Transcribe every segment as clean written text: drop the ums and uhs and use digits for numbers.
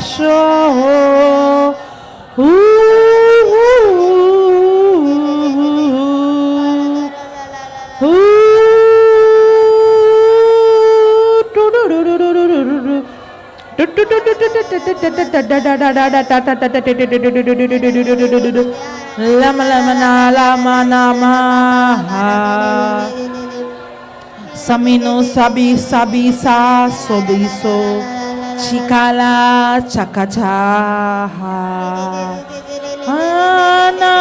show. Lama lama na lama nama Samino sabi sabi sa sobiso chikala chakachaha ana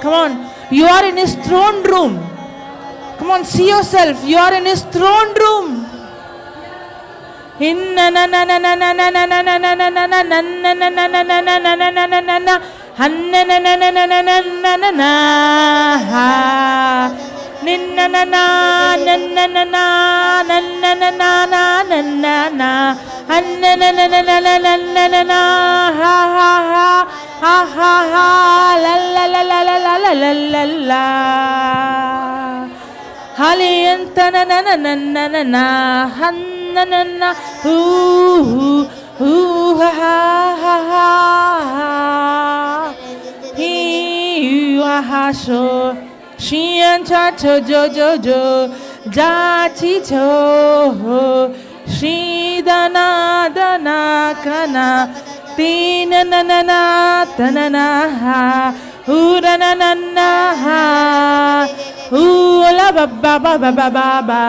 Come on, you are in his throne room. Come on, see yourself. You are in his throne room. hanna na na na na na na na na na ha ninna na na na na na na na na na na na na na hanna na na na na na na na na ha ha ha ha ha ha la la la la la la la la la haliyanta na na na na na na na hanna na na ha ha ha ha hi ha so shian cha cho jo jo jo ja chi cho shi dana dana kana tina na na na ta na na ha na na na na ha la ba ba ba ba ba ba ba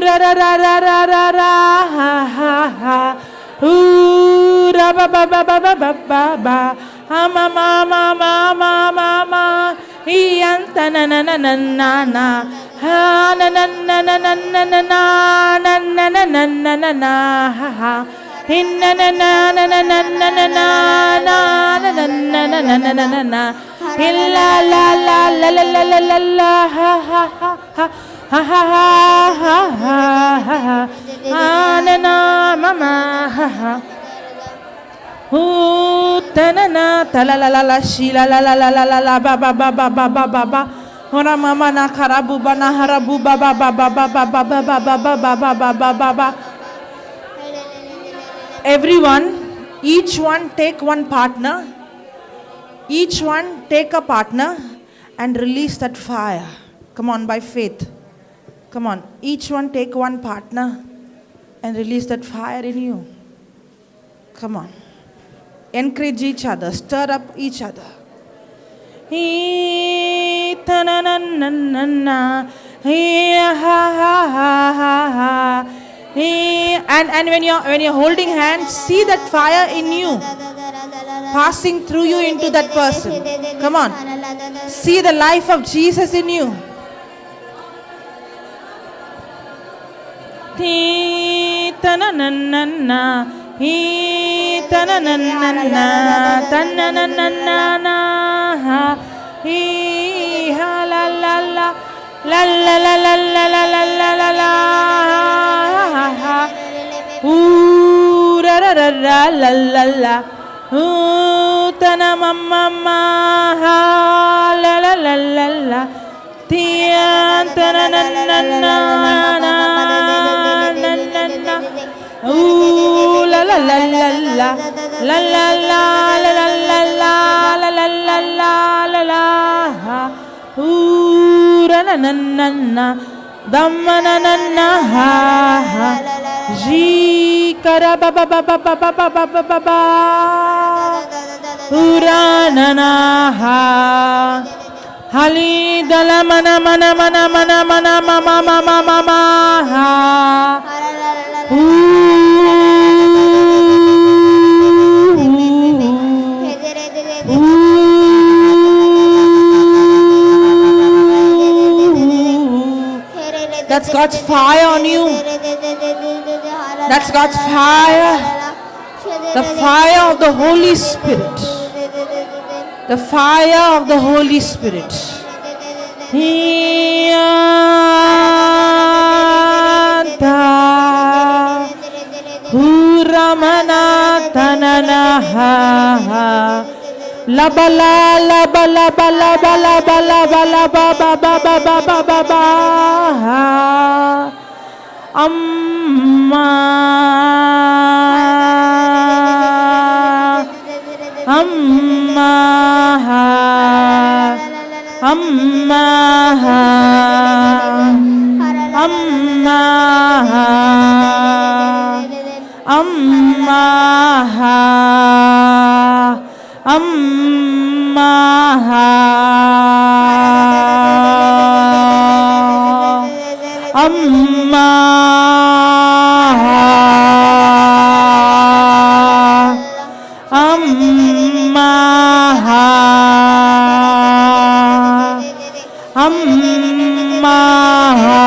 ra ra ra ra ra ra ra ha ha ha ra ba ba ba ba ba ba ba ba ha ma ma ma ma ma ma ma hi anta na na na na na na ha na na na na na na na na na na na na na na na ha ha hinna na na na na na na na na na na na na na na na na na illa la la la la la la la la ha ha ha ha ha ha ha ha ha ha na na mama ha ha ta na na ta la la la la shi la la la la la la la ba ba ba ba ba ba ba ba ora mama na karabu ba na harabu ba ba ba ba ba ba ba ba ba ba ba ba ba ba ba ba. Everyone, each one take one partner. Each one take a partner and release that fire. Come on, by faith. Come on, each one take one partner and release that fire in you. Come on. Encourage each other, stir up each other. And when you're holding hands, see that fire in you passing through you into that person. Come on, see the life of Jesus in you. La la la la la la la la la la ra ra ra ra la la la tana mama ma la la la la la tian tana na na na na na na la la la la la la la la la la la la la la la la na na na na damma na na na ha ha ji kara ba ba ba ba ba ba ba ba ba ba ba ura na na ha hali dala mana mana mana mana mana mama mama mama ha That's God's fire on you. That's God's fire. The fire of the Holy Spirit. The fire of the Holy Spirit. Huramana tanana ha ha. La ba la la ba la ba la ba la ba la ba la ba ba ba ba ba ba ba ba ha amma amma ha amma ha amma ha amma ha amma ha amma ha amma ha amma ha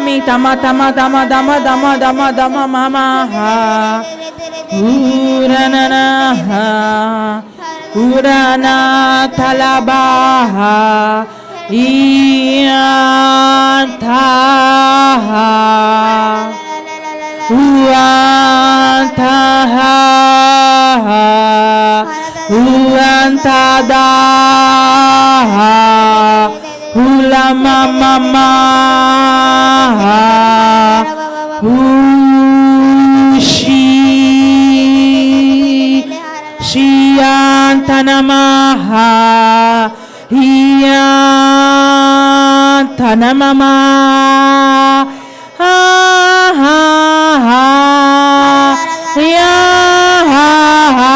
mi tama tama tama tama tama tama tama mama ha. Urana ha. Urana talabaha. Iantaha. Uantaha. Uantadaha. Ulama mama. Shiantanamaha. Hiyantanamama. Ha ha ha. Ya ha ha.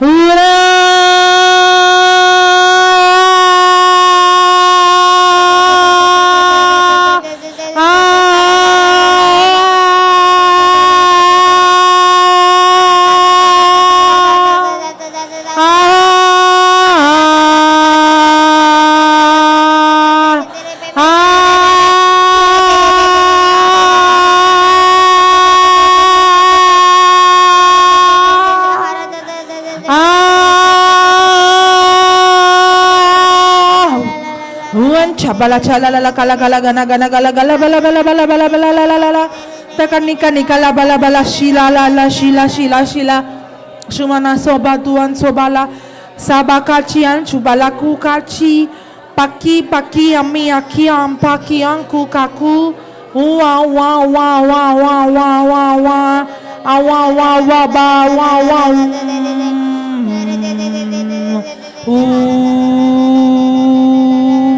Ura. Bala chala la kala kala gana gana gala gala bala bala bala bala bala la la la la takanika nikala bala bala shila la la shila shila shila shumana soba tuan sobala sabakachi an chubala kukachi paki paki ami aki ampaki anku kaku wa wa wa wa wa wa wa wa wa wa wa ba wa wa Ooh.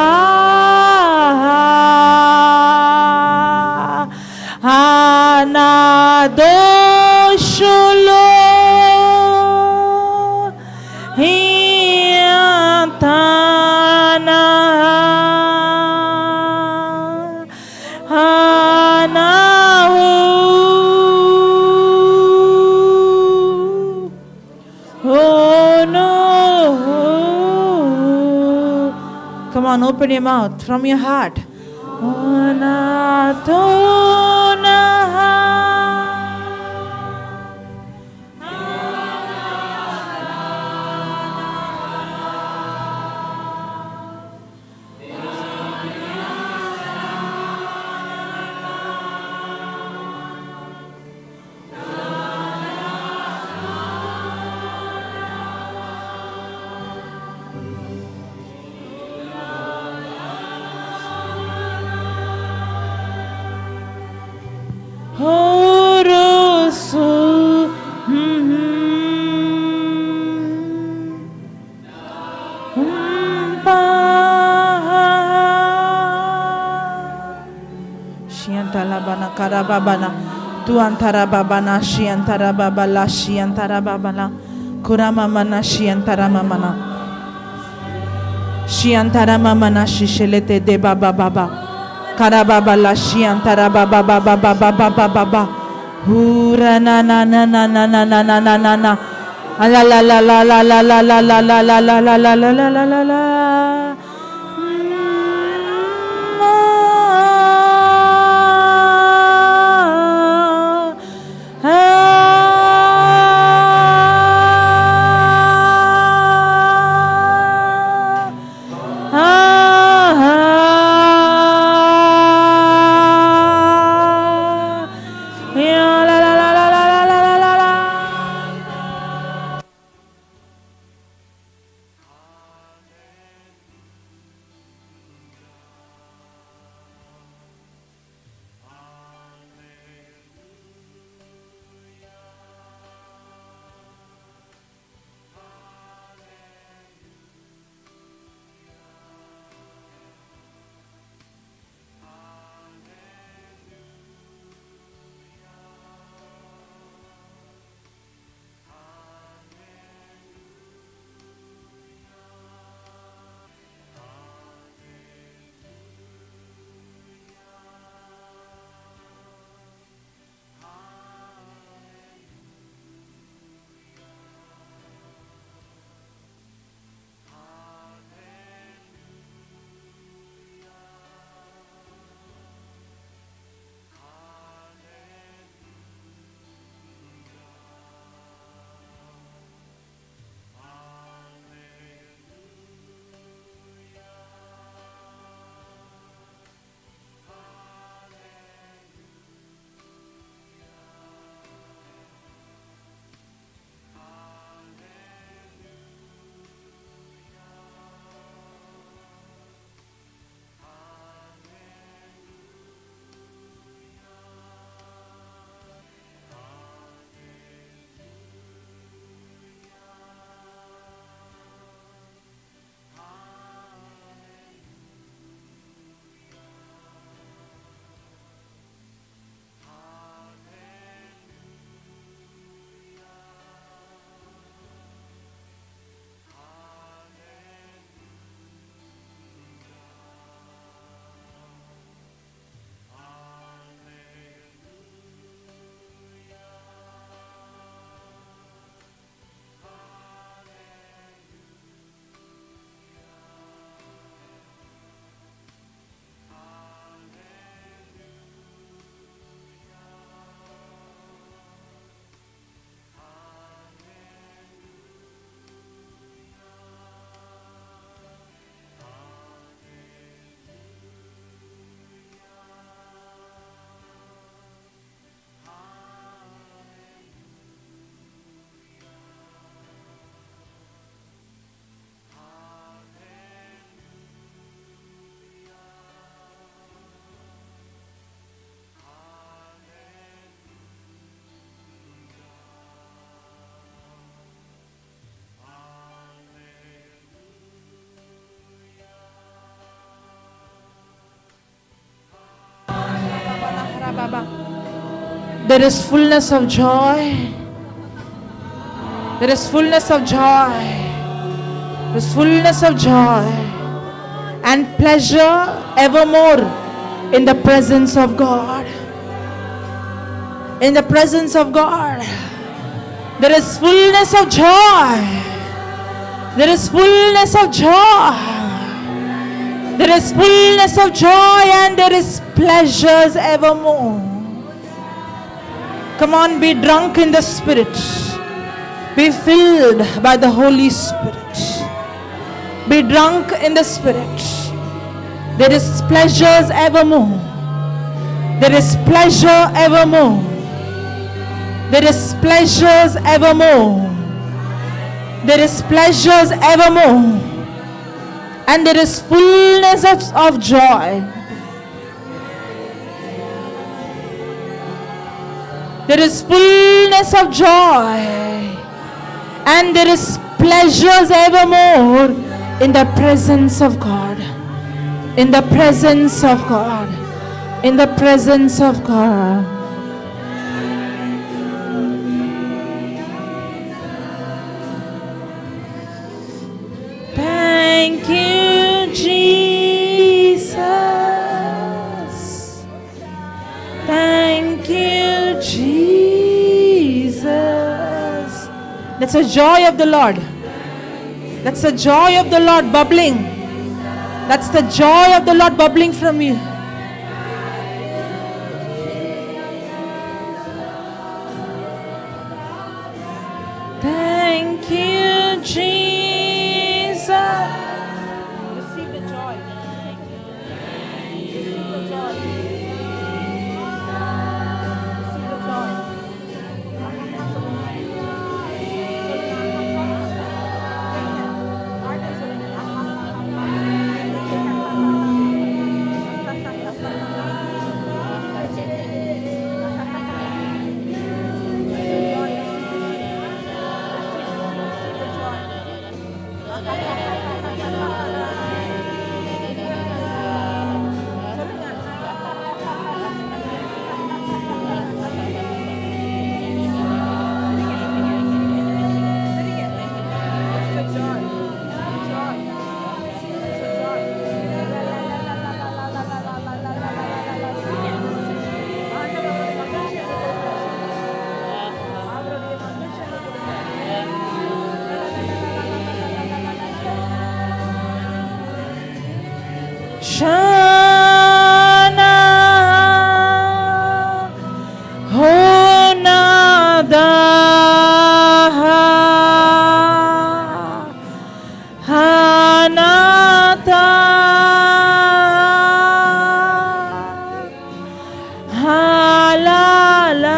on, open your mouth from your heart. Karababana, Tuantara Babana, Shiantara Babala, Shiantara Babala, Kuramamana, Shiantara Mamana, Shiantara Mamana, Shishelete de Baba Baba, Karababala, Shiantara Baba Baba Baba Baba Baba, Hurana na na na na na na na na na na, la la la la la la la la la la la la la la la la la la. There is fullness of joy. There is fullness of joy. There is fullness of joy and pleasure evermore in the presence of God. In the presence of God, there is fullness of joy. There is fullness of joy. There is fullness of joy and there is pleasures evermore. Come on, be drunk in the Spirit. Be filled by the Holy Spirit. Be drunk in the Spirit. There is pleasures evermore. There is pleasure evermore. There is pleasures evermore. There is pleasures evermore. And there is fullness of joy. There is fullness of joy. And there is pleasures evermore in the presence of God. In the presence of God. In the presence of God. Thank you, Jesus. Thank you, Jesus. That's the joy of the Lord. That's the joy of the Lord bubbling. That's the joy of the Lord bubbling from you. Thank you, Jesus. Receive the joy. Receive the joy. Receive the joy. Shana Honada Hanata Halala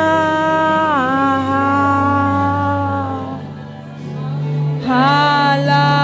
Halala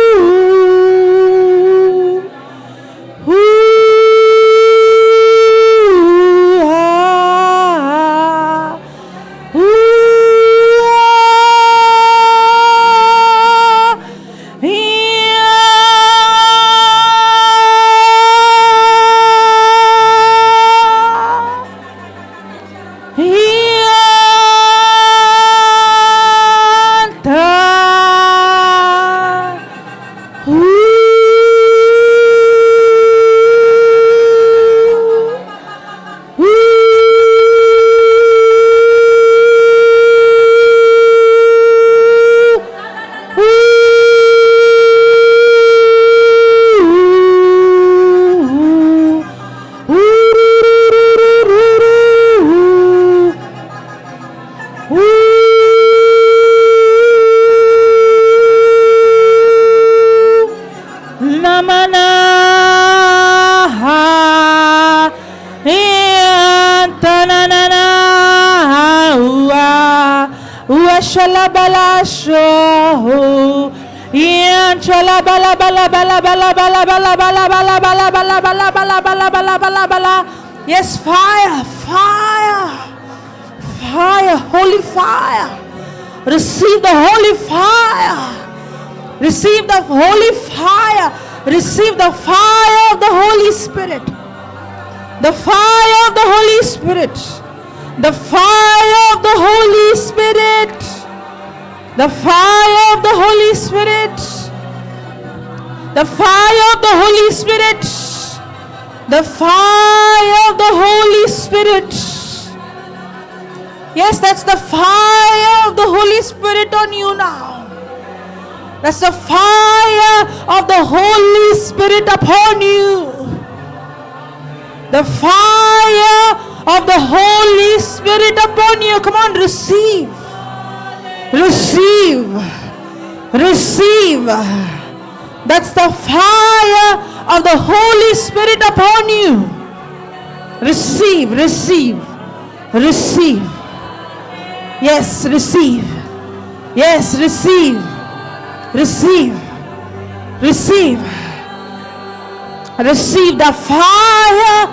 chola bala bala bala bala bala bala bala bala bala bala bala bala bala bala bala bala. Yes, fire, fire, fire, holy fire. Receive the holy fire. Receive the holy fire. Receive the fire of the Holy Spirit. The fire of the Holy Spirit. The fire of the Holy Spirit. The fire of the Holy Spirit. The fire of the Holy Spirit. The fire of the Holy Spirit. Yes, that's the fire of the Holy Spirit on you now. That's the fire of the Holy Spirit upon you. The fire of the Holy Spirit upon you. Come on, receive. Receive. Receive. That's the fire of the Holy Spirit upon you. Receive, receive, receive. Yes, receive. Yes, receive. Receive. Receive. Receive the fire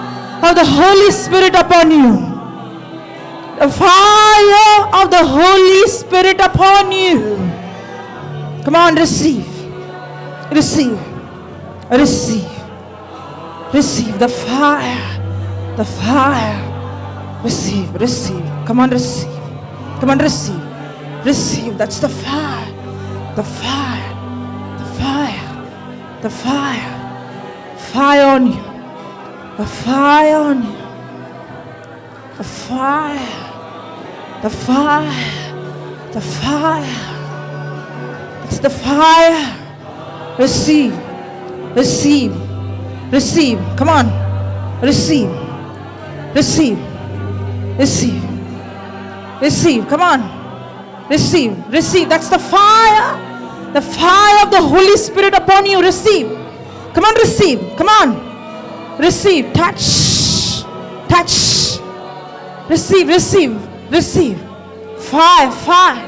of the Holy Spirit upon you. The fire of the Holy Spirit upon you. Come on, receive. Receive. Receive. Receive the fire. The fire. Receive. Receive. Come on, receive. Come on, receive. Receive. That's the fire. The fire. The fire. The fire. Fire on you. The fire on you. The fire. The fire. The fire. It's the fire. Receive. Receive. Receive. Come on. Receive. Receive. Receive. Receive. Come on. Receive. Receive. That's the fire. The fire of the Holy Spirit upon you. Receive. Come on, receive. Come on. Receive. Touch. Touch. Receive. Receive. Receive. Fire. Fire.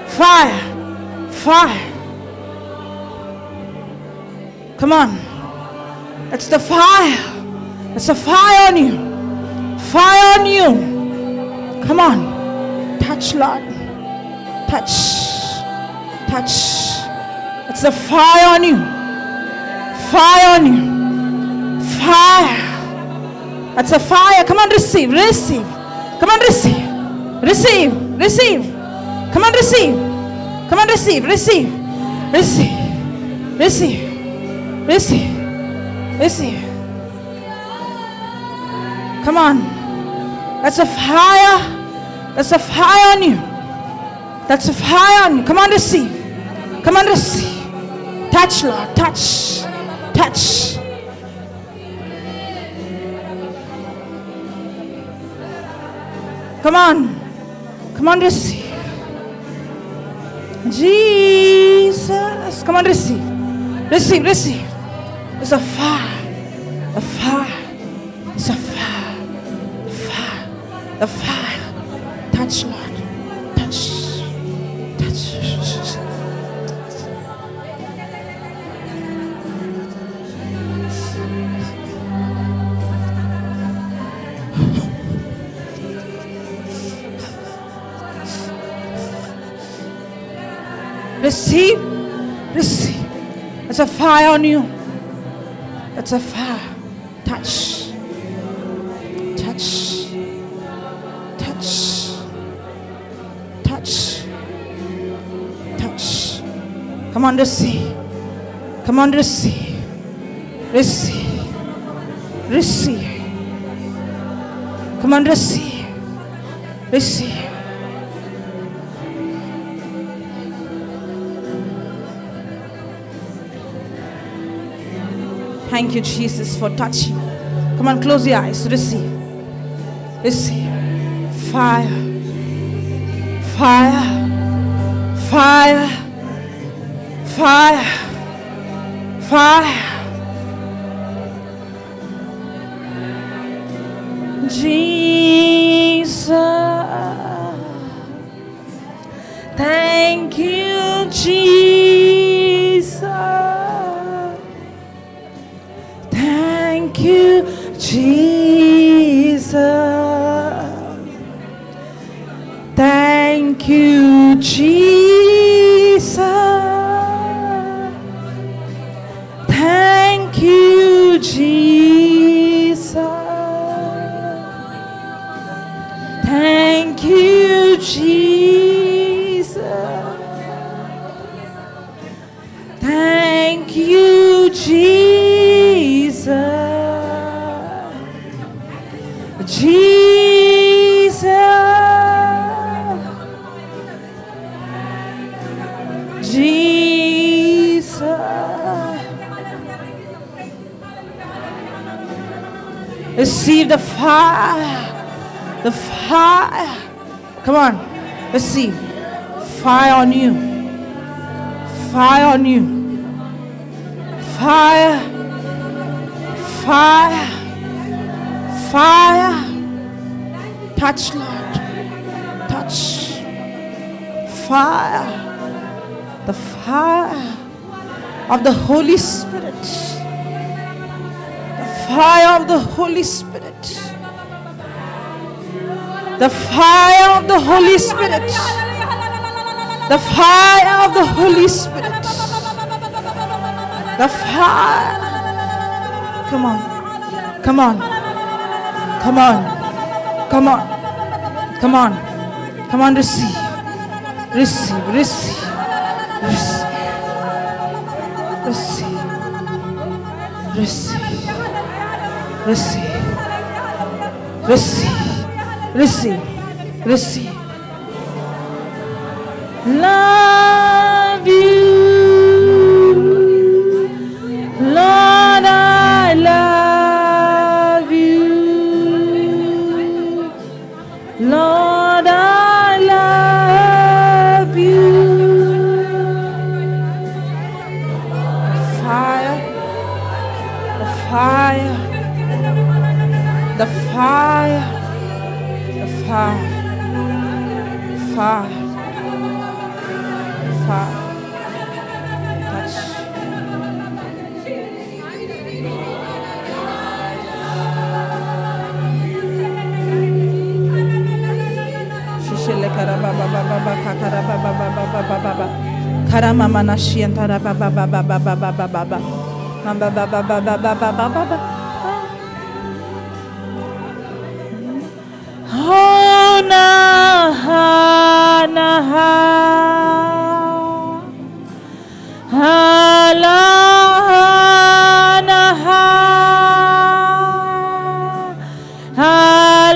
Fire. Fire. Come on. That's the fire. That's the fire on you. Fire on you. Come on. Touch, Lord. Touch. Touch. It's the fire on you. Fire on you. Fire. That's a fire. Come on, receive. Receive. Come on, receive. Receive. Receive. Come on, receive. Come on, receive. Receive. Receive. Receive. Receive. Receive. Come on. That's a fire. That's a fire on you. That's a fire on you. Come on, receive. Come on, receive. Touch, Lord. Touch. Touch. Come on. Come on, receive. Jesus. Come on, receive. Receive, receive. It's a fire. A fire. It's a fire. Fire. The fire. Touch, Lord. Touch. Touch. Receive. Receive. It's a fire on you. It's a fire. Touch. Touch. Touch. Touch. Touch. Come on, receive. Come on, receive. Receive. Receive. Come on, receive. Receive. Thank you, Jesus, for touching. Come on, close your eyes. Receive. Receive. Fire. Fire. Fire. Fire. Fire. Jesus. Thank you, Jesus. Jesus. Thank you, Jesus. Thank you, Jesus. Jesus. Jesus. Receive the fire. The fire. Come on. Receive. Fire on you. Fire on you. Fire. Fire. Fire. Touch, Lord. Touch. Fire. The fire of the Holy Spirit. The fire of the Holy Spirit. The fire of the Holy Spirit. The fire of the Holy Spirit. The fire. Come on. Come on. Come on. Come on. Come on. Come on, receive. Receive. Receive. Receive. Receive. Receive. Receive. Receive. Receive. Love you. Lord, I love you. Lord, I love you. Fire. The fire. The fire. The fire. Fire. Fire. Touch. Shishele karaba baba baba kakaraba baba baba baba karama manashi antara baba baba baba baba baba baba baba baba baba baba. Oh na ha na ha la na ha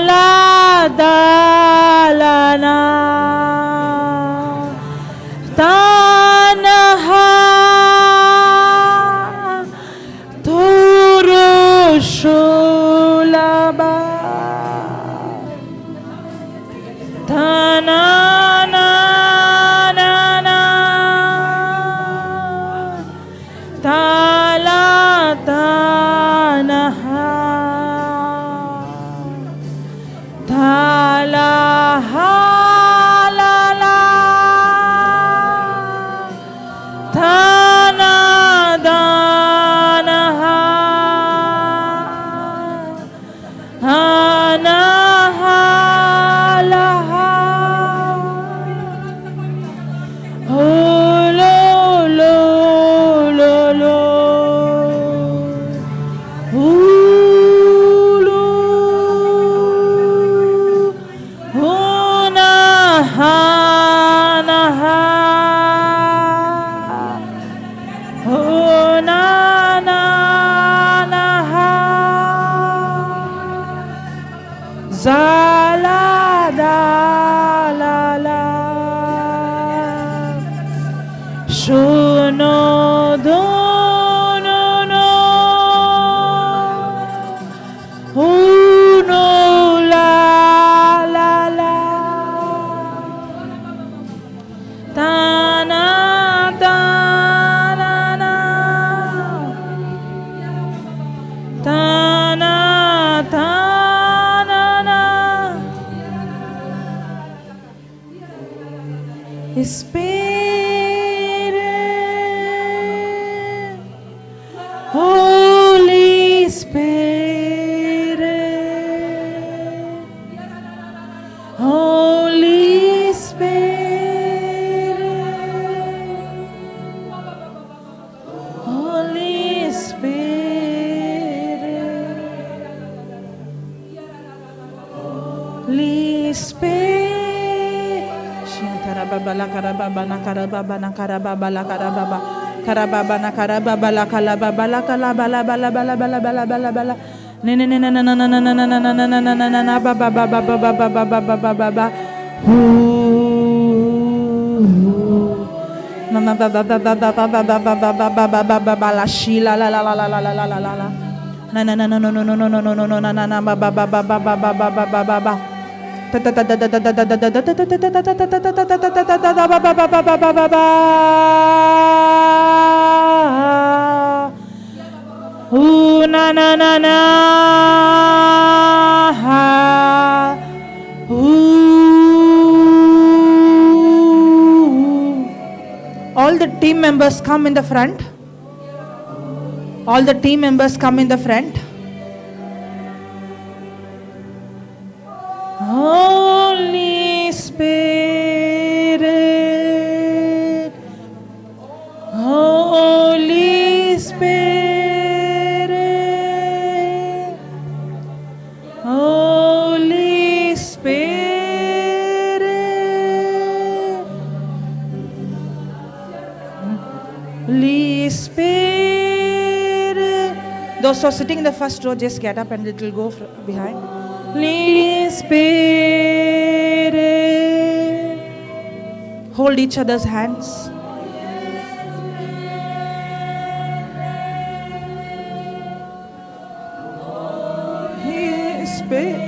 la da la na ta na ha turu shulaba ta na na na na ta la ta na ha ta la ha la la ta na da na ha ha na ha la ha oh lo lo lo lo ooh lo oh na ha na ha oh na na na ha za la da la la shuno do no no uno la la la ta na ta na na ta na ta na na Spirit, Holy Spirit, Holy Spirit, Holy Spirit. All the team members come in the front. All the team members come in the front. Holy Spirit, Holy Spirit, Holy Spirit, Holy Spirit. Those who are sitting in the first row, just get up and it will go behind. Holy Spirit. Hold each other's hands. Holy Spirit.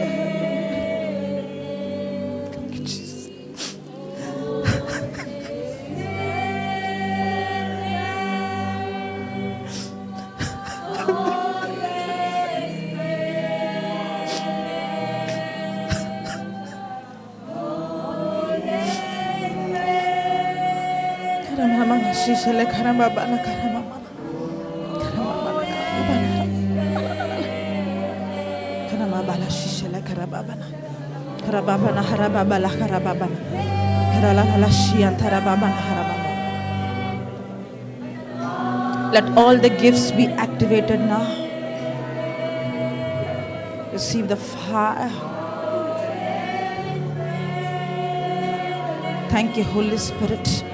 Let all the gifts be activated now. Receive the fire. Thank you, Holy Spirit,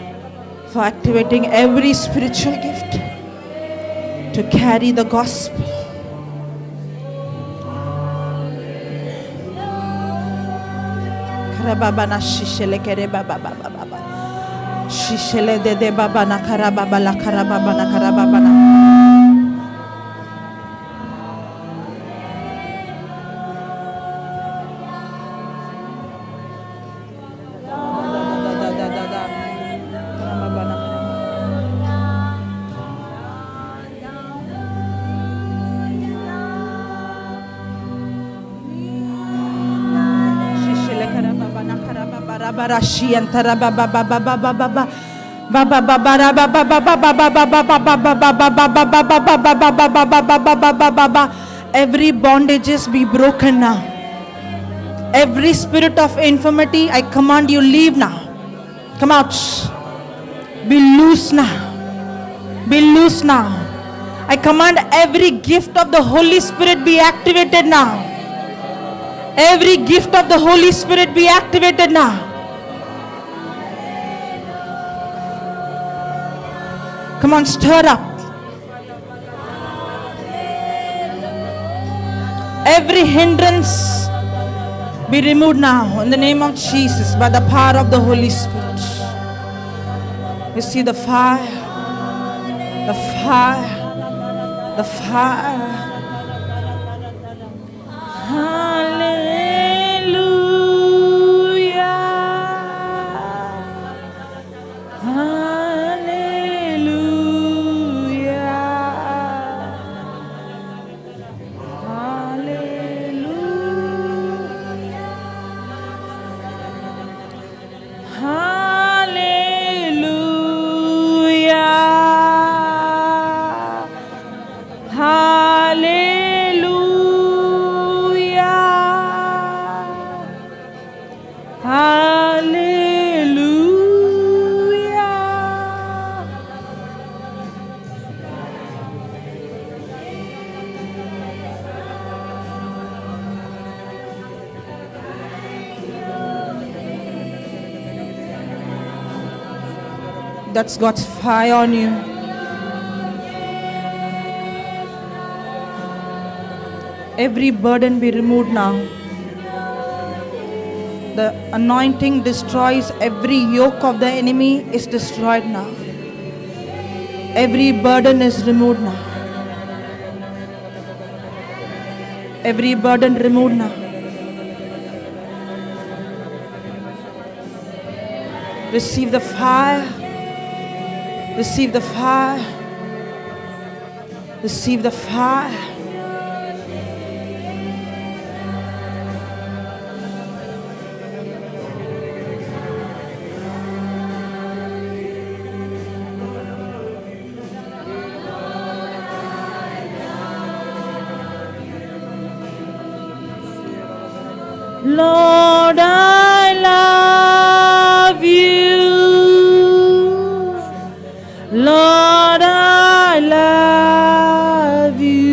for activating every spiritual gift to carry the gospel. Karababana shishele kere baba baba baba. Shishele de baba na karababa la karababa na karababa na. Every bondages be broken now. Every spirit of infirmity, I command you, leave now. Come out. Be loose now. Be loose now. I command every gift of the Holy Spirit be activated now. Every gift of the Holy Spirit be activated now. Come on, stir up. Every hindrance be removed now in the name of Jesus by the power of the Holy Spirit. You see the fire, the fire, the fire. Hallelujah. That's God's fire on you. Every burden be removed now. The anointing destroys every yoke of the enemy is destroyed now. Every burden is removed now. Every burden removed now. Receive the fire. Receive the fire. Receive the fire. Lord, I love you. Lord, I love you.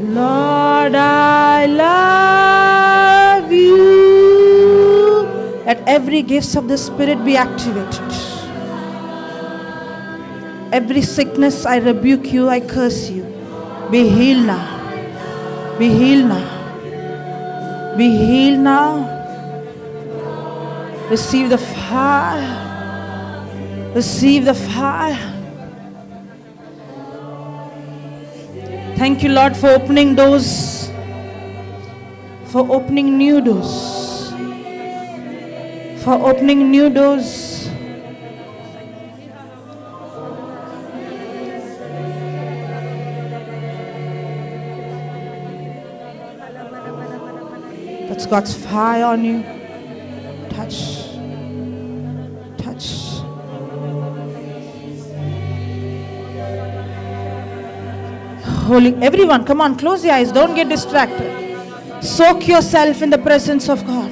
Lord, I love you. Let every gift of the Spirit be activated. Every sickness, I rebuke you, I curse you. Be healed now. Be healed now. Be healed now. Receive the fire. Receive the fire. Thank you, Lord, for opening doors. For opening new doors. For opening new doors. That's God's fire on you. Touch. Touch. Holy, everyone, come on, close your eyes. Don't get distracted. Soak yourself in the presence of God.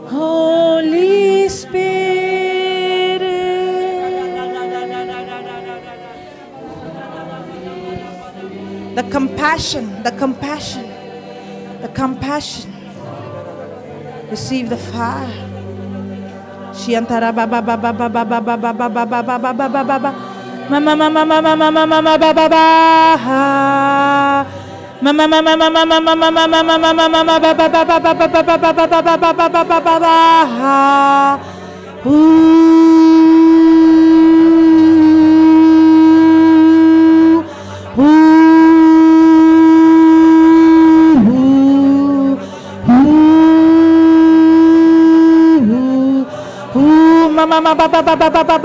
Holy Spirit. The compassion, the compassion. The compassion. Receive the fire. Shiantara baba baba baba baba baba baba baba baba baba mama mama mama mama mama baba baba mama mama mama mama mama mama mama mama baba baba baba baba baba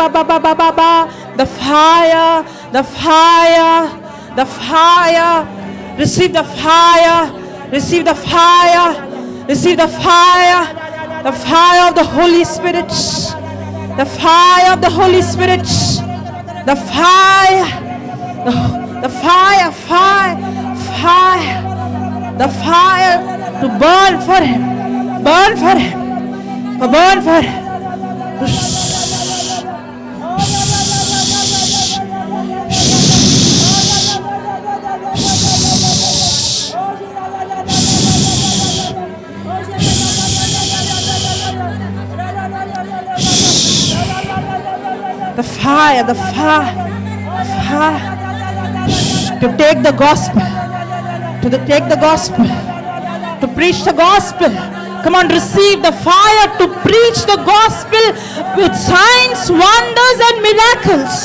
baba baba baba the fire, the fire, the fire. Receive the fire. Receive the fire. Receive the fire. The fire of the Holy Spirit. The fire of the Holy Spirit. The fire. The fire, fire, fire. The fire to burn for Him. Burn for Him. Burn for Him. The fire, the fire, fire to take the gospel, take the gospel, to preach the gospel. Come on, receive the fire to preach the gospel with signs, wonders and miracles.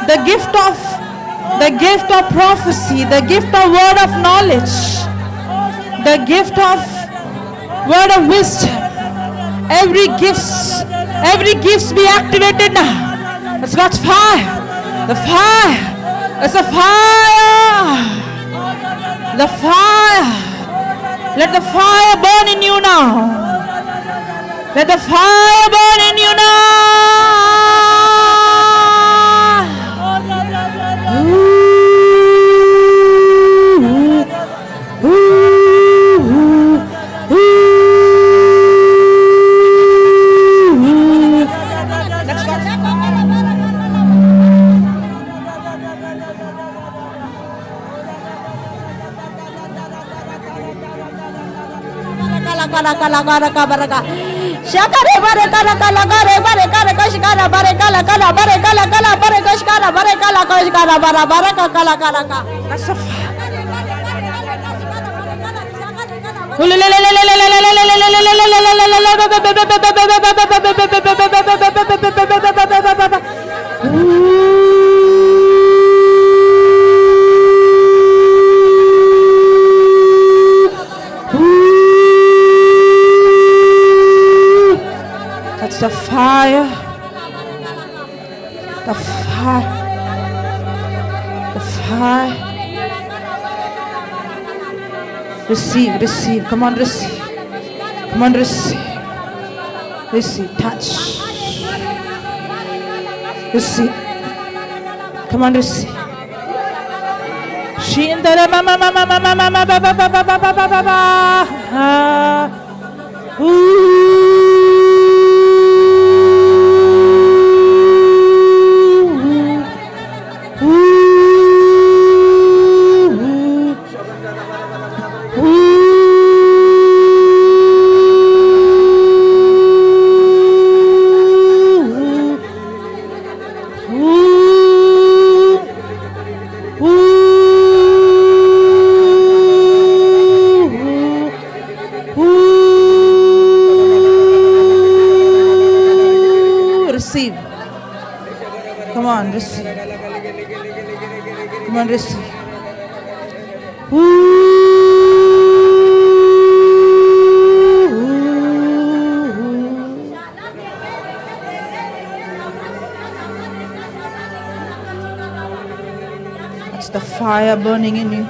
The gift of prophecy, the gift of word of knowledge, the gift of word of wisdom. Every gifts be activated now. It's God's fire. The fire. It's a fire. The fire. Let the fire burn in you now. Let the fire burn in you kala kara kabaraka. Shakare bare kala kala kare bare kala kashkara bare kala kala bare kashkara bare kala kashkara bara bara kala kala ka. That's a fire. That's the fire. The fire. The fire. Receive, receive. Come on, receive. Come on, receive. Receive. Touch. Receive. Come on, receive. Shindara mama mama mama mama ba ba ba ba ba ba ba ba. Receive. Come on, receive. Come on, receive. That's the fire burning in you.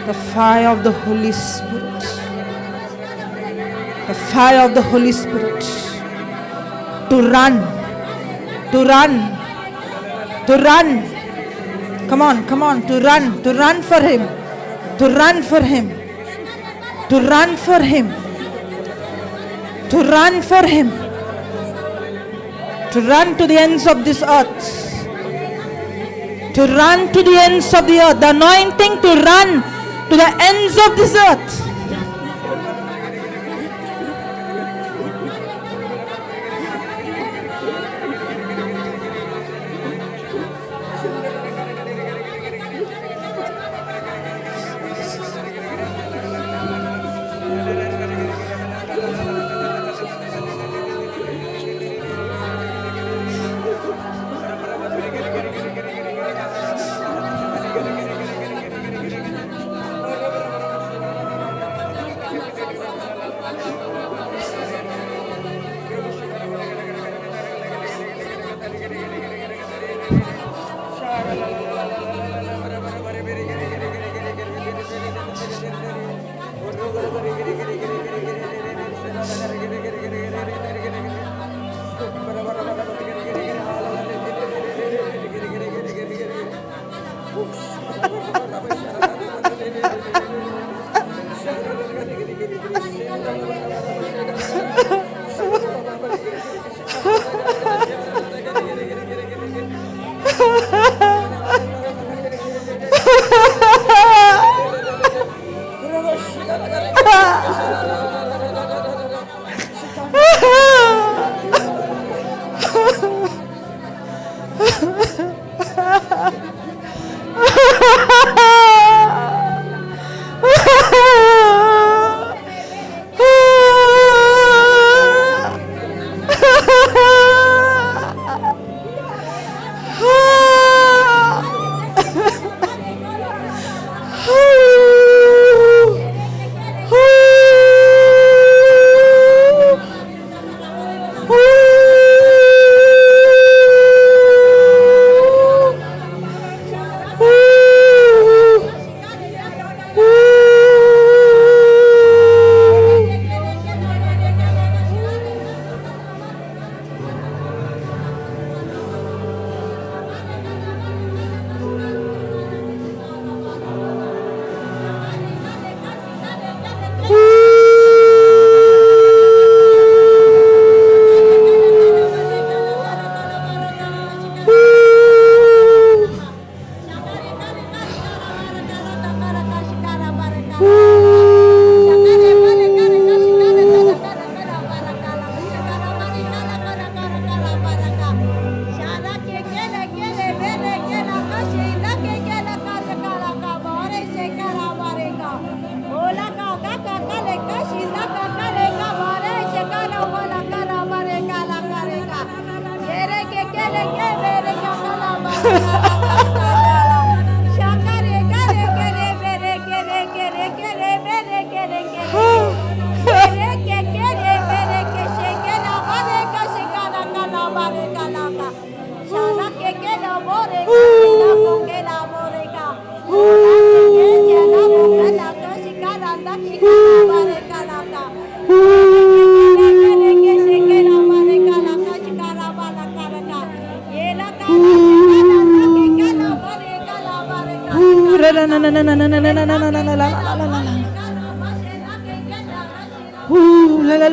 The fire of the Holy Spirit. The fire of the Holy Spirit. To run, to run, to run. Come on, come on, to run for Him, to run for Him, to run for Him, to run for Him, to run to the ends of this earth, to run to the ends of the earth, the anointing to run to the ends of this earth.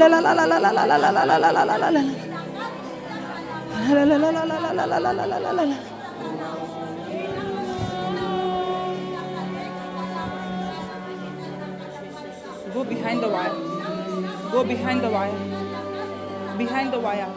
Go behind the wire. Go behind the wire. Behind the wire.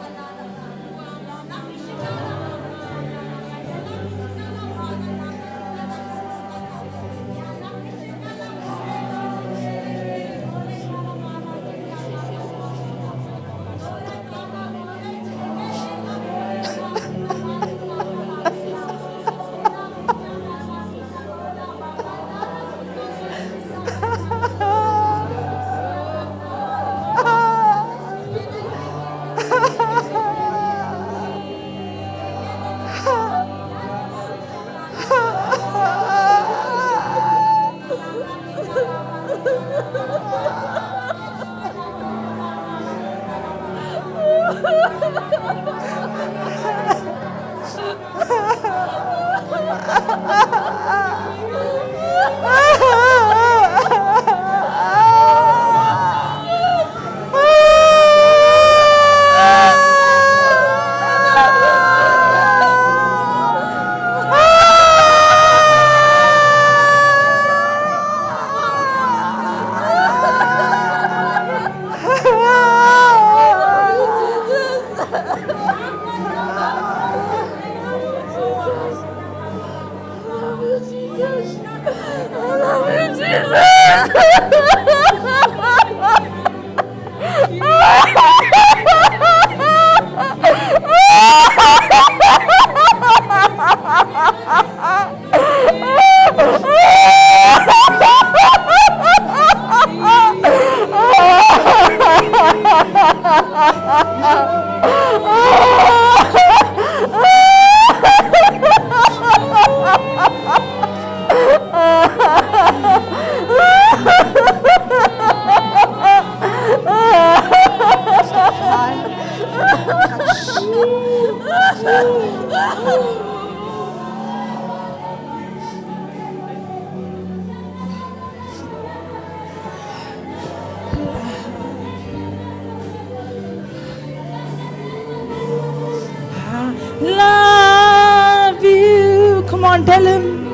Love you. Come on, tell him.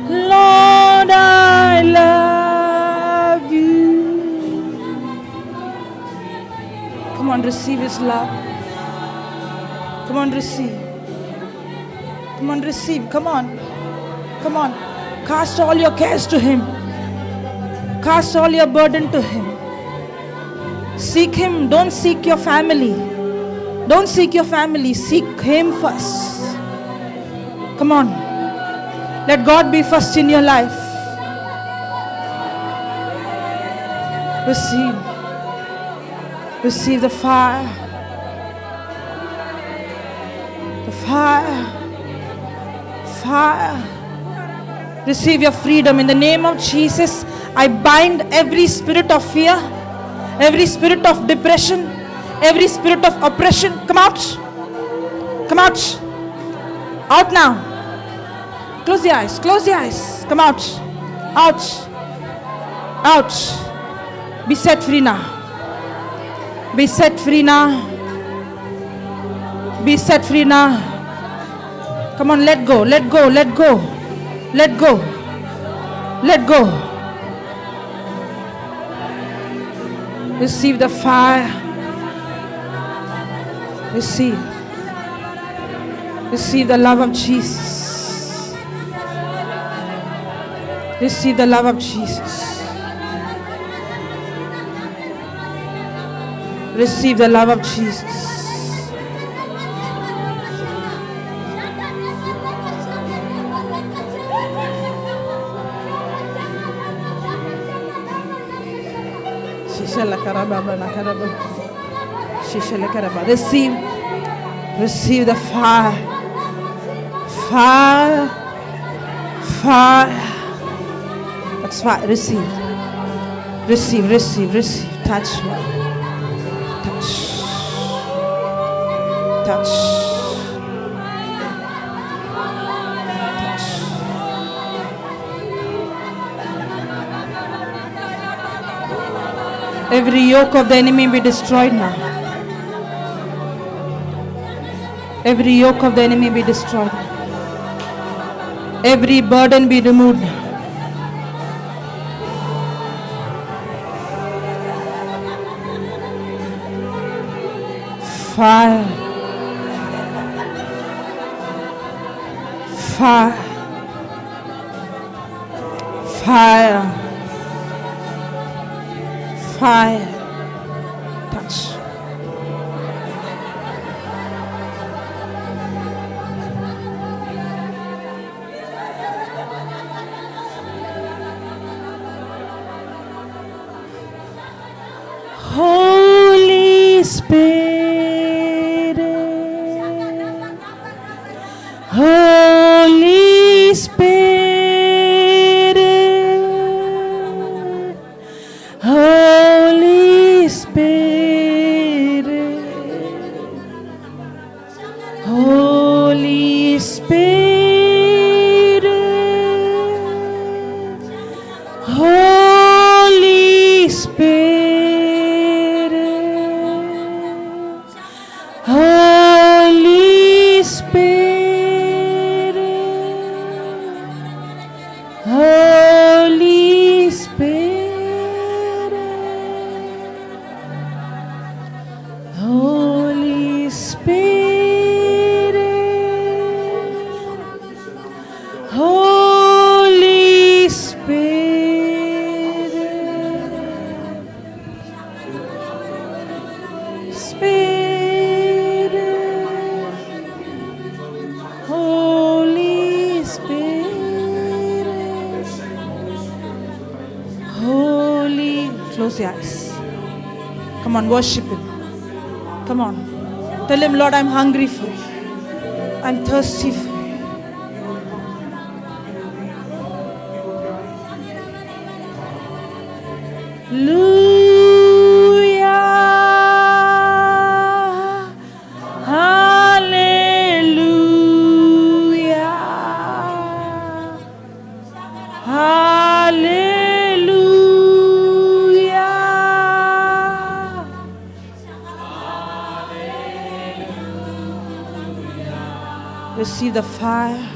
Lord, I love you. Come on, receive his love. Come on, receive. Come on, receive. Come on. Come on. Cast all your cares to him. Cast all your burden to him. Seek him. Don't seek your family. Don't seek your family. Seek him first. Come on. Let God be first in your life. Receive. Receive the fire. The fire. Fire. Receive your freedom in the name of Jesus. I bind every spirit of fear, every spirit of depression, every spirit of oppression. Come out. Come out. Out now. Close your eyes. Close your eyes. Come out. Out. Out. Be set free now. Be set free now. Be set free now. Come on, let go. Let go. Let go. Let go. Let go. Receive the fire. Receive. Receive the love of Jesus. Receive the love of Jesus. Receive the love of Jesus. Receive. Receive the fire. Fire. Fire. That's fire. Receive. Receive. Receive. Receive. Touch. Touch. Touch. Touch. Every yoke of the enemy be destroyed now. Every yoke of the enemy be destroyed. Every burden be removed. Fire. Fire. Fire. Fire. Touch. Holy Spirit, Holy Spirit, Holy Spirit, Holy Spirit, Holy Spirit, Holy Spirit, Holy Spirit, Holy Spirit, Holy Spirit, Spirit, Holy Spirit, Holy. Close your eyes. Come on, worship Him. Come on. Tell Him, Lord, I'm hungry for you. I'm thirsty for you. Hallelujah. Hallelujah. Hallelujah. Receive the fire.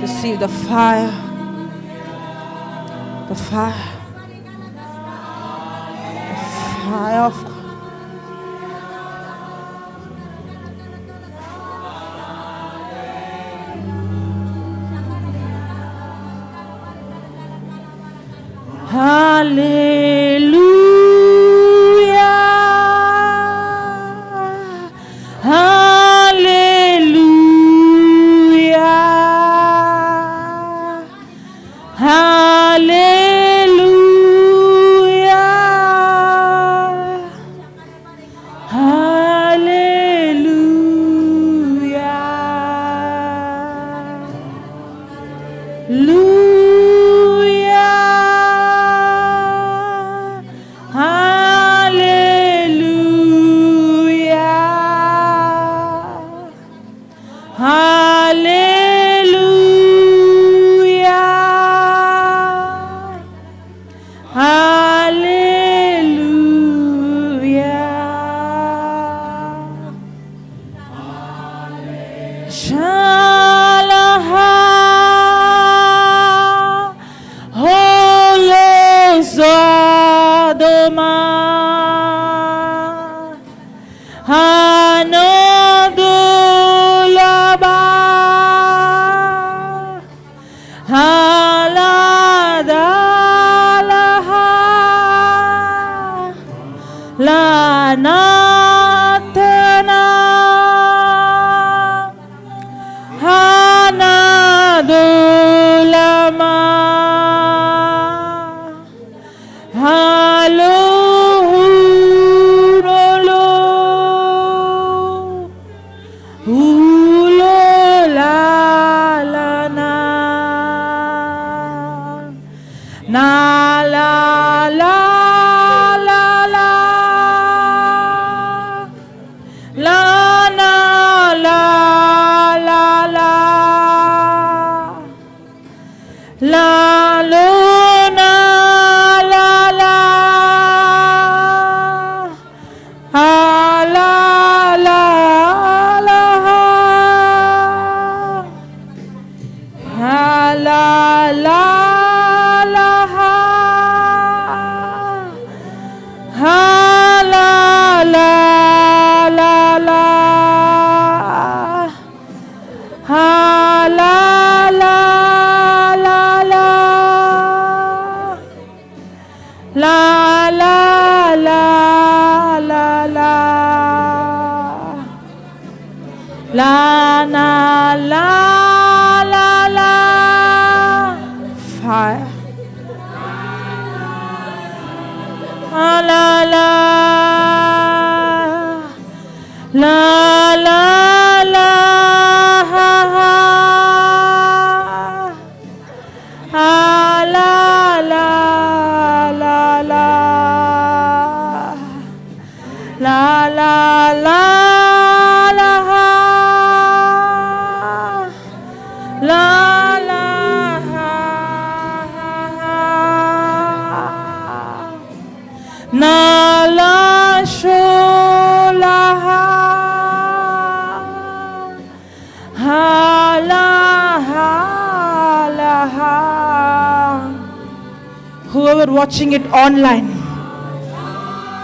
Receive the fire. The fire. The fire of God. Hallelujah. Hallelujah. Hallelujah. Hallelujah. Hallelujah. Shalaha. Holy Sodoma. Hanodulaba. Haladalaha. Lanatana. Hanadulama. Halohulolo. Ulolalana. Na la la la la. La na la la la. La lo na la la. Ha la la la ha. Ha la la la ha. Ha la la la la. Ha la la la la. La la la la la. La na la la la. Fire. La la la. La la la ha ha. Ha la la la la. La la la la ha. La la ha ha ha. Na la sho la ha. Ha la ha la ha. Whoever watching it online,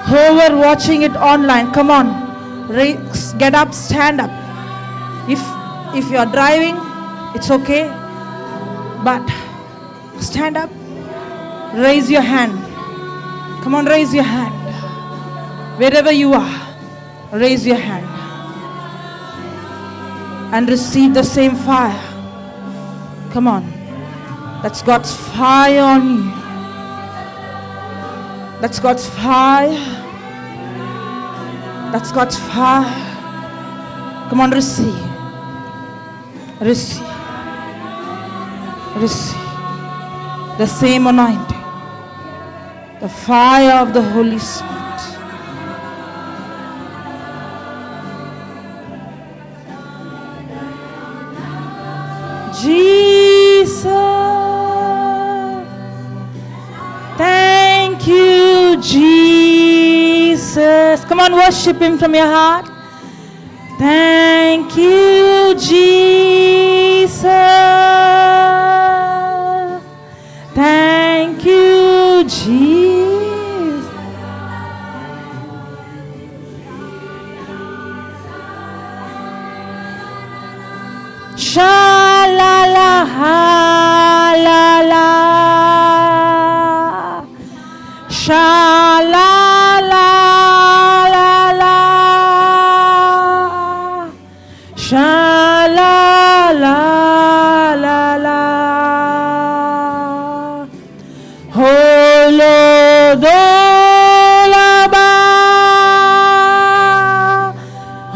whoever watching it online, come on, get up, stand up. If you are driving, it's okay, but stand up, raise your hand. Come on, raise your hand. Wherever you are, raise your hand and receive the same fire. Come on, that's God's fire on you. That's God's fire. That's God's fire. Come on, receive. Receive. Receive. The same anointing. The fire of the Holy Spirit. Jesus. Thank you, Jesus. Come on, worship Him from your heart. Thank you, Jesus. Thank you, Jesus. Sha la la ha la la. Sha la la la la. Sha la la la la. Holo do la ba.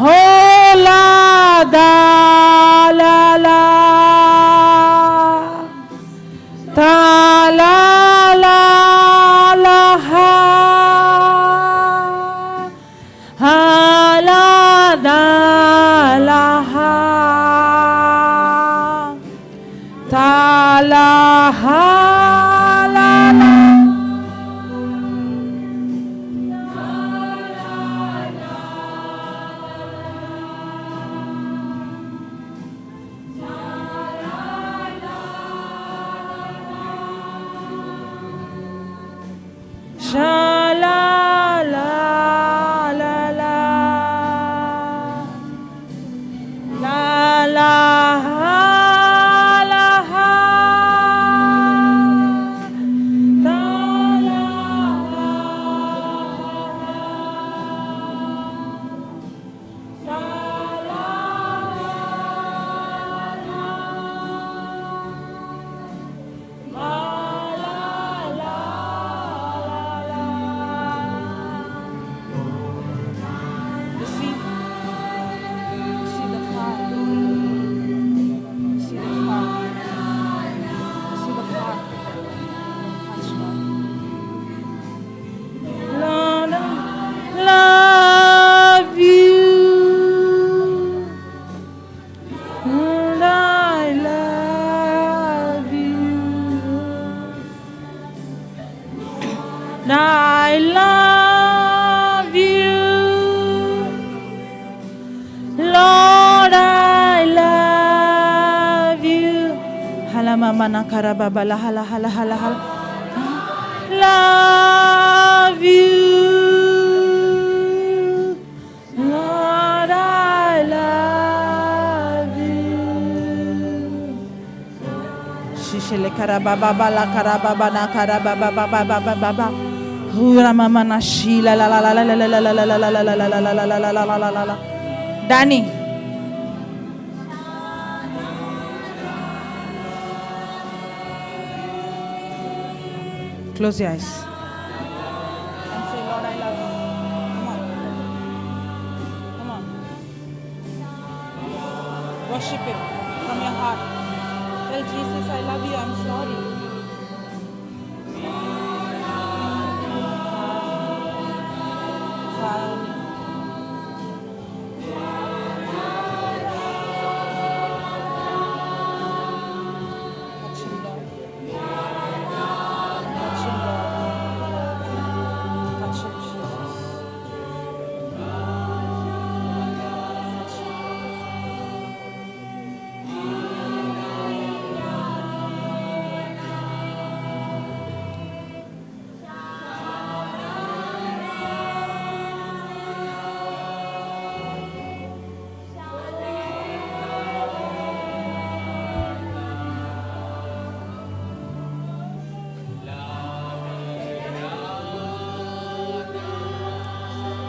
Hola da la la. Ta la ha la la. Sha la la la la la la ha la ha la la ha la la Receive the fire. Receive the fire. Receive the fire. Touch, Lord. Lord, I love you. Lord, I love you. I love you. Lord, I love you. Hala mama na karababa la hala hala hala hala. Love you. Lord, I love you. Shishele karababa la karababa na karababa baba baba baba. Hura mama na shila la la la la la la la la la la la la la la la la la la. Danny. Close your eyes. And say, Lord, I love you. Come on. Worship Him from your heart. Tell Jesus, I love you. I'm sorry.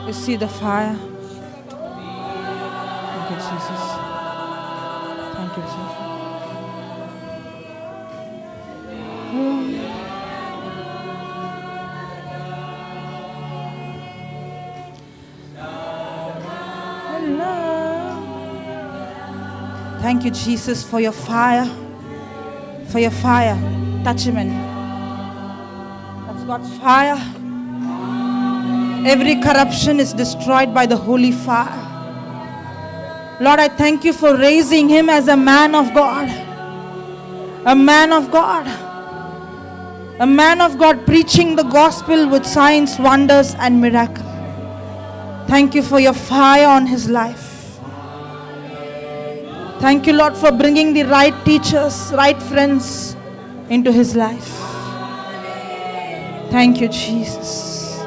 You see the fire. Thank you, Jesus. Thank you, Jesus. Thank you, Jesus, for your fire. For your fire. Touch him in. That's God's fire. Every corruption is destroyed by the holy fire. Lord, I thank you for raising him as a man of God. A man of God. A man of God preaching the gospel with signs, wonders, and miracles. Thank you for your fire on his life. Thank you, Lord, for bringing the right teachers, right friends into his life. Thank you, Jesus.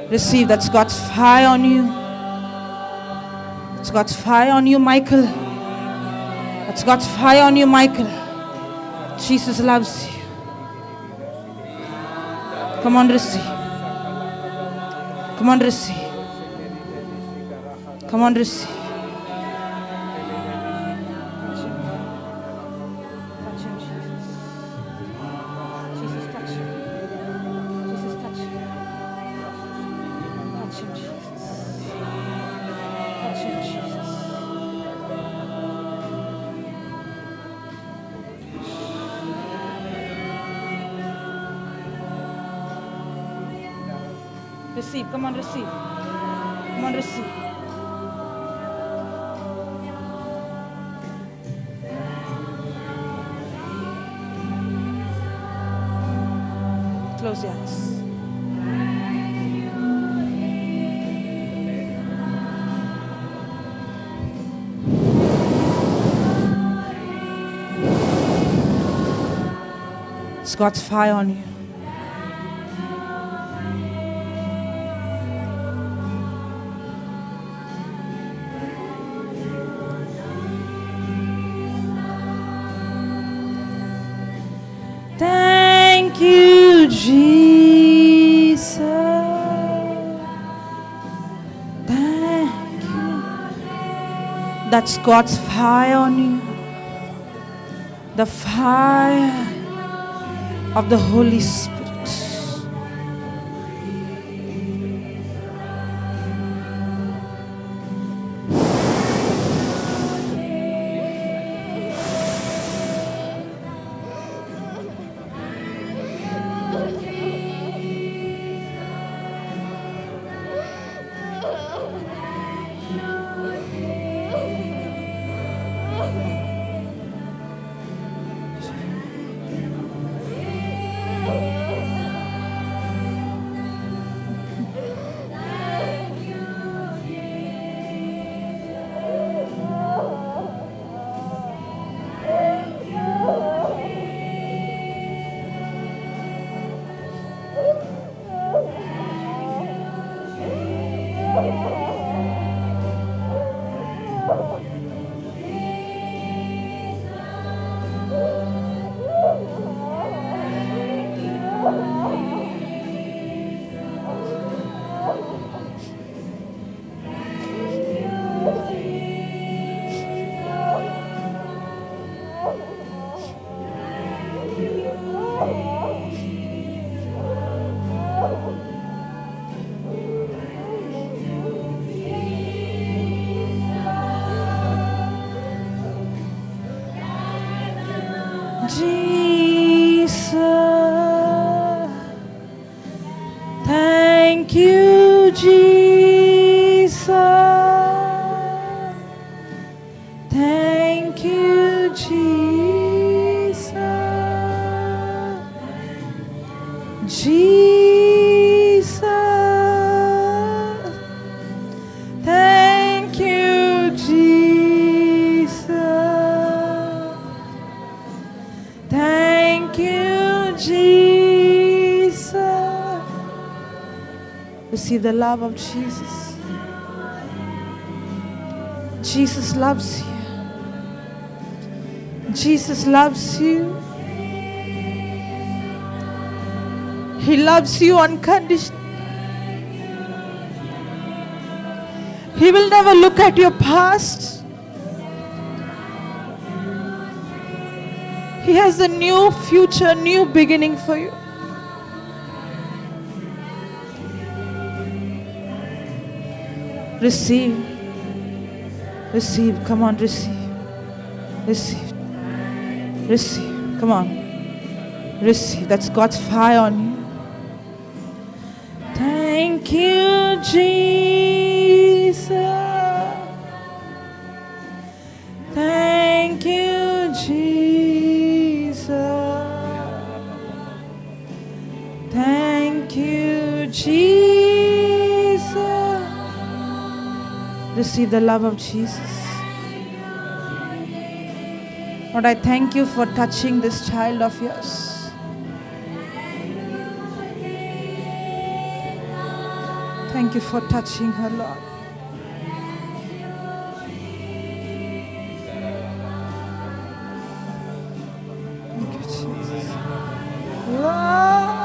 Receive, that's God's fire on you. It's God's fire on you, Michael. That's God's fire on you, Michael. Jesus loves you. Come on, receive. Come on, receive. Come on, receive. Receive. Come on, receive. Come on, receive. Close your eyes. It's God's fire on you. Thank you, Jesus. Thank you. That's God's fire on you. The fire of the Holy Spirit. Jesus, thank you, Jesus. Thank you, Jesus. Jesus, thank you, Jesus. Thank you, Jesus. Receive the love of Jesus. Jesus loves you. Jesus loves you. He loves you unconditionally. He will never look at your past. He has a new future, new beginning for you. Receive. Receive. Come on, receive. Receive. Receive. Come on. Receive. That's God's fire on you. Thank you, Jesus. Thank you, Jesus. Thank you, Jesus. Receive the love of Jesus. Lord, I thank you for touching this child of yours. Thank you for touching her, Lord. Thank you, Jesus. Lord.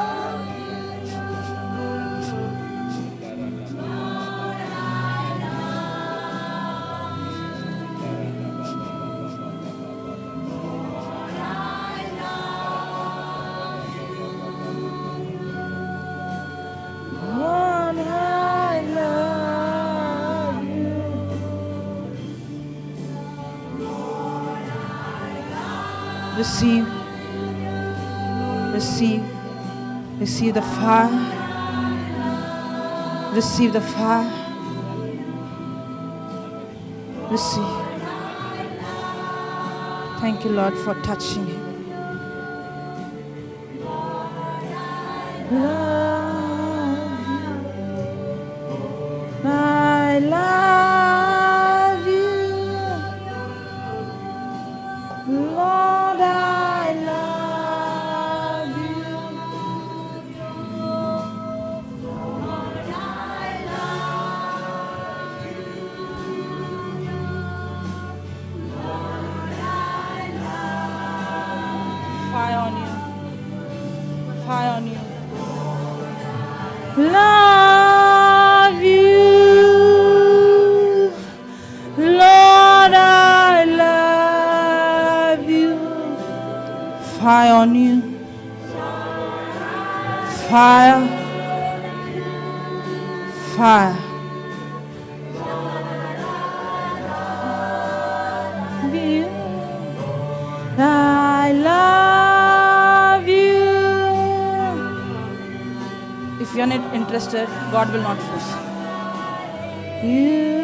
Lord, I love you. Receive. Receive. Receive the fire. Receive the fire. Receive. Thank you, Lord, for touching him. I love you, Lord, I love you. Fire on you. Fire on you. Love you, Lord, I love you. Fire on you. Fire. Fire. I love you. If you are not interested, God will not force you.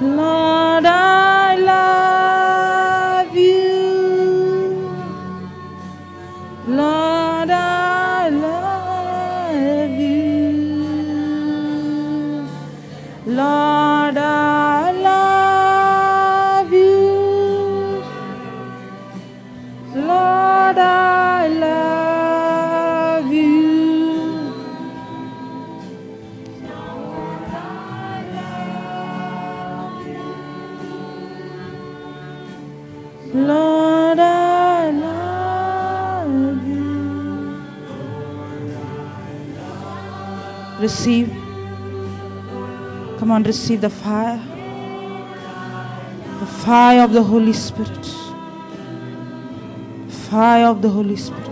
Lord, I love you. Lord, I love you. Lord, I love you. Lord, I love you. Lord, I love you. Receive. Come on, receive the fire. The fire of the Holy Spirit. Fire of the Holy Spirit.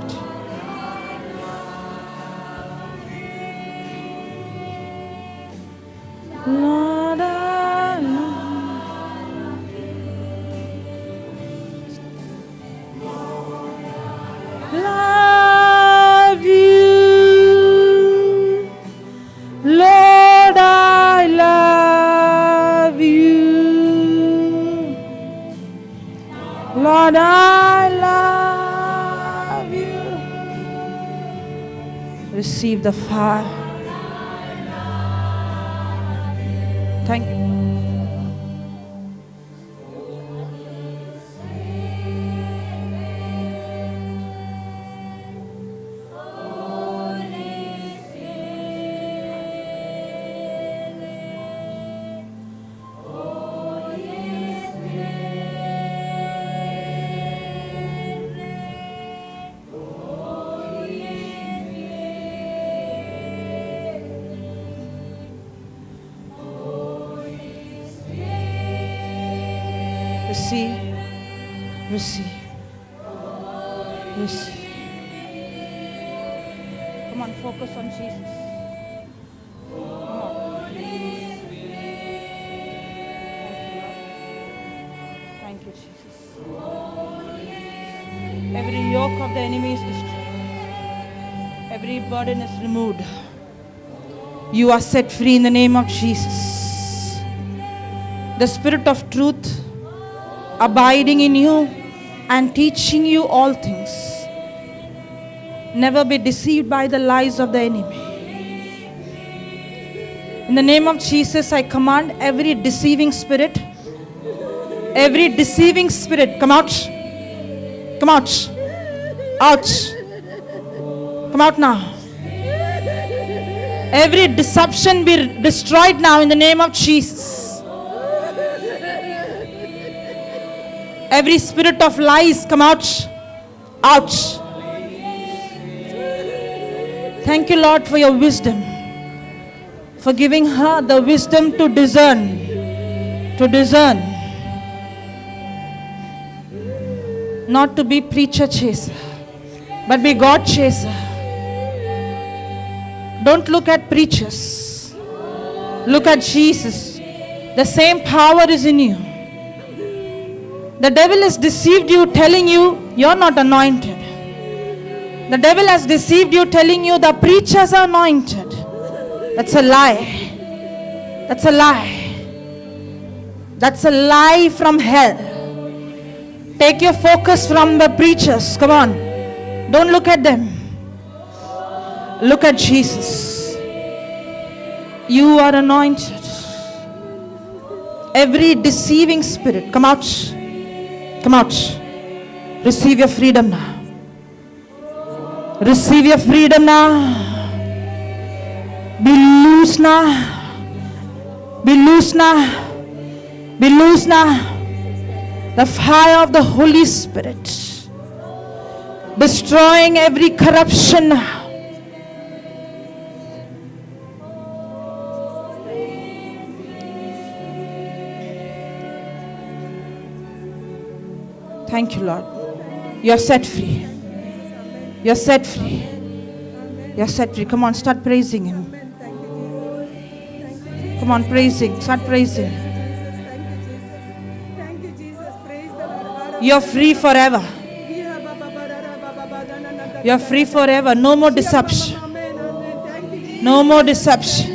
Lord, I love you. Lord, I love you. Lord, I love you. Receive the fire. Thank you. Receive. Receive. Receive. Come on, focus on Jesus. Come on. Thank you, Jesus. Every yoke of the enemy is destroyed. Every burden is removed. You are set free in the name of Jesus. The Spirit of truth abiding in you and teaching you all things. Never be deceived by the lies of the enemy. In the name of Jesus, I command every deceiving spirit, come out, come out, out, come out now. Every deception be destroyed now in the name of Jesus. Every spirit of lies come out. Out. Thank you, Lord, for your wisdom. For giving her the wisdom to discern. To discern. Not to be preacher chaser, but be God chaser. Don't look at preachers. Look at Jesus. The same power is in you. The devil has deceived you, telling you you're not anointed. The devil has deceived you, telling you the preachers are anointed. That's a lie. That's a lie. That's a lie from hell. Take your focus from the preachers. Come on. Don't look at them. Look at Jesus. You are anointed. Every deceiving spirit, come out. Come out. Receive your freedom now. Receive your freedom now. Be loose now. Be loose now. Be loose now. The fire of the Holy Spirit, destroying every corruption now. Thank you, Lord. You are set free. You are set free. You are set free. Come on, start praising Him. Come on, praising. Start praising. Thank you, Jesus. Praise the Lord. You are free forever. You are free forever. No more deception. No more deception.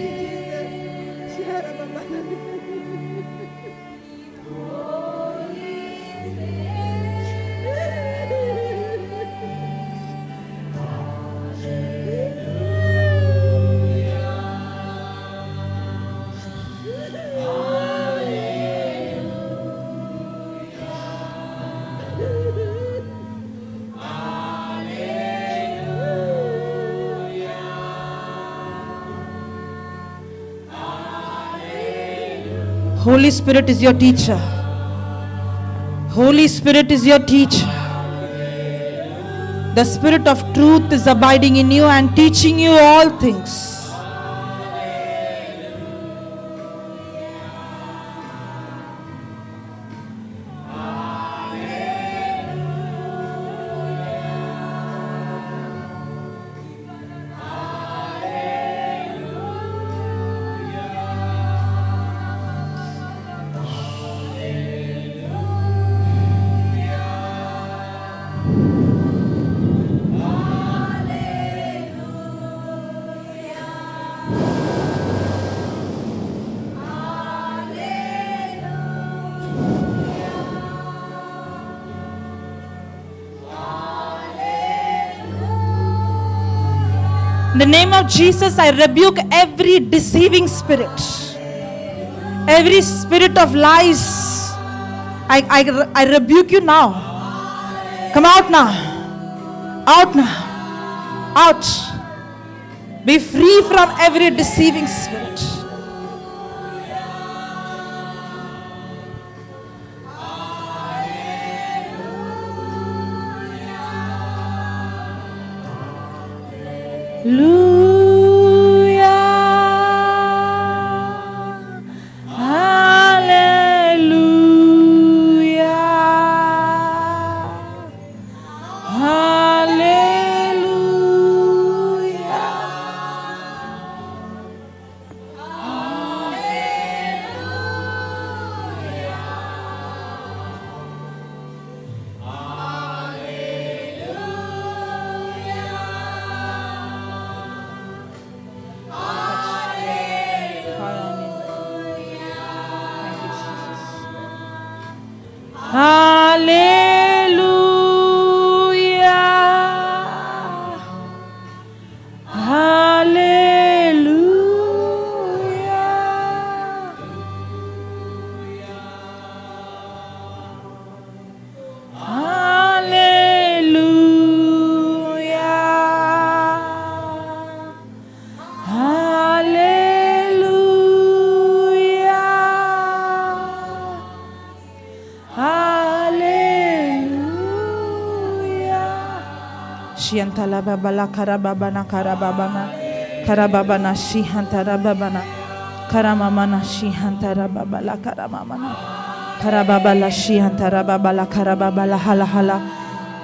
Holy Spirit is your teacher. Holy Spirit is your teacher. The Spirit of truth is abiding in you and teaching you all things. In the name of Jesus, I rebuke every deceiving spirit. Every spirit of lies. I rebuke you now. Come out now. Out now. Out. Be free from every deceiving spirit. Shiantala babala karababana karababana karababana shihantara babana karamamana shihantara babala karamamana karababala shihantara babala karababala hala hala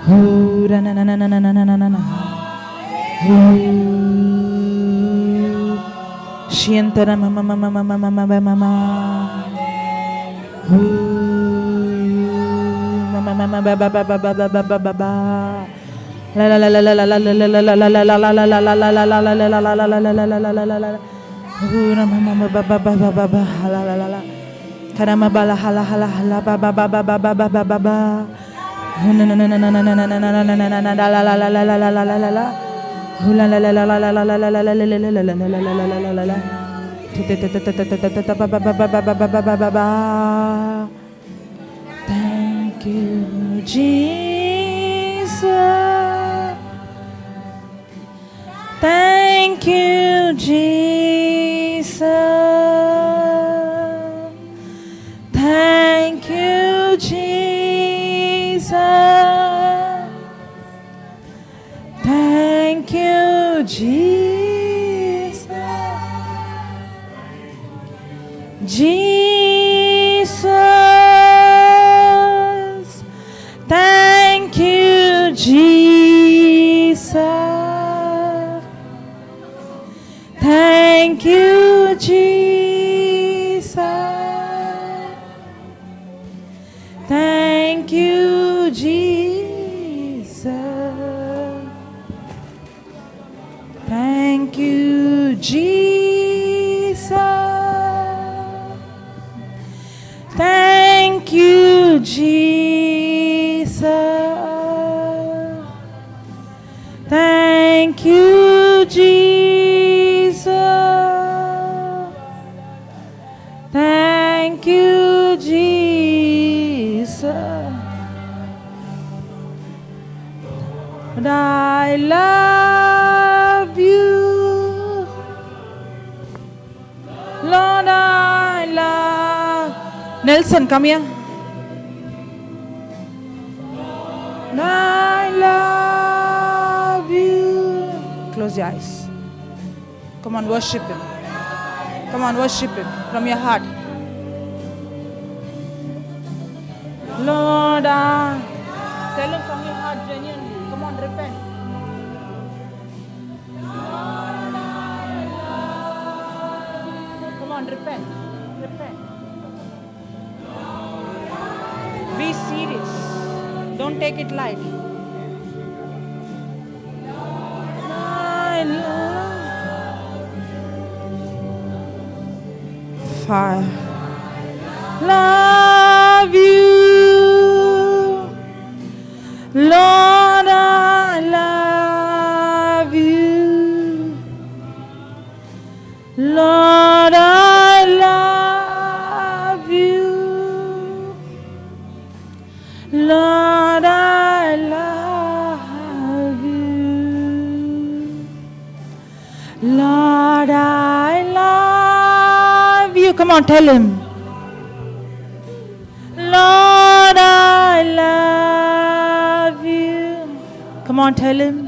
hura na na na na na na na na na shiantara mama mama mama mama mama mama mama baba baba baba baba baba Thank you, Jesus. Thank you, Jesus. Thank you, Jesus. Thank you, Jesus. Jesus. Thank you, Jesus. Thank you, Jesus. Thank you, Jesus. Thank you, Jesus. Thank you, Jesus. Thank you, Jesus. Thank you, Jesus. But I love you, Lord. I love. Nelson, come here. I love you. Close your eyes. Come on, worship Him. Come on, worship Him from your heart. Lord, I tell Him from your heart genuinely. Come on, repent. Come on, repent. Repent. Be serious. Don't take it light. I love you, Lord. I love you, Lord. I love you, Lord. I love you, Lord. I love you. Come on, tell Him. Lord, I love you. Come on, tell Him.